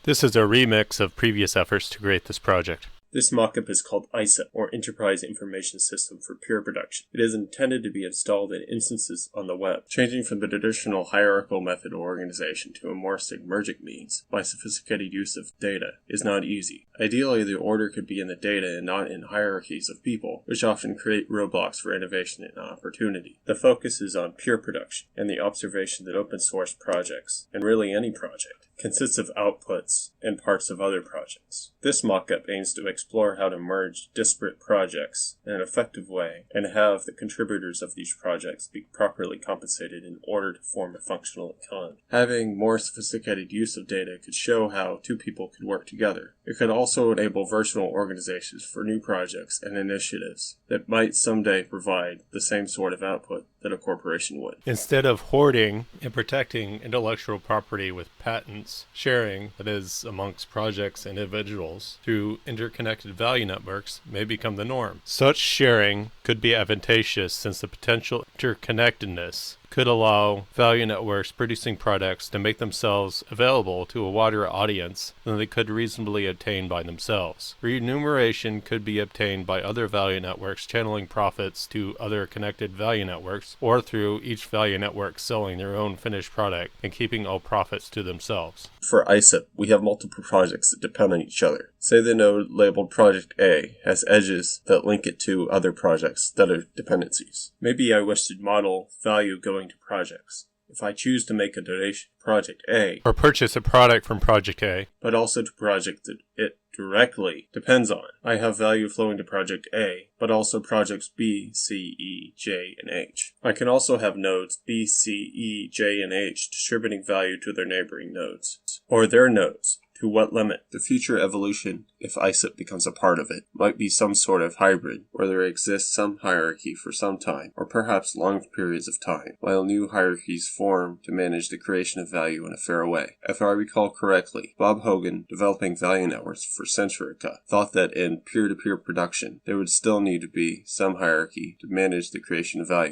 This is a remix of previous efforts to create this project. This mockup is called EISPP, or Enterprise Information System for Pure Production. It is intended to be installed in instances on the web. Changing from the traditional hierarchical method of organization to a more stigmergic means, by sophisticated use of data, is not easy. Ideally, the order could be in the data and not in hierarchies of people, which often create roadblocks for innovation and opportunity. The focus is on pure production, and the observation that open source projects, and really any project, consists of outputs and parts of other projects. This mockup aims to explore how to merge disparate projects in an effective way and have the contributors of these projects be properly compensated in order to form a functional economy. Having more sophisticated use of data could show how two people could work together. It could also enable virtual organizations for new projects and initiatives that might someday provide the same sort of output that a corporation would. Instead of hoarding and protecting intellectual property with patents, sharing, that is, amongst projects and individuals, through interconnected value networks may become the norm. Such sharing could be advantageous since the potential interconnectedness could allow value networks producing products to make themselves available to a wider audience than they could reasonably obtain by themselves. Remuneration could be obtained by other value networks channeling profits to other connected value networks, or through each value network selling their own finished product and keeping all profits to themselves. For EISPP, we have multiple projects that depend on each other. Say the node labeled Project A has edges that link it to other projects that are dependencies. Maybe I wish to model value going to projects. If I choose to make a donation to Project A, or purchase a product from Project A, but also to project that it directly depends on, I have value flowing to Project A, but also projects B, C, E, J, and H. I can also have nodes B, C, E, J, and H distributing value to their neighboring nodes, or their nodes. To what limit? The future evolution, if EISPP becomes a part of it, might be some sort of hybrid, where there exists some hierarchy for some time, or perhaps long periods of time, while new hierarchies form to manage the creation of value in a fair way. If I recall correctly, Bob Hogan, developing value networks for Centrica, thought that in peer-to-peer production, there would still need to be some hierarchy to manage the creation of value.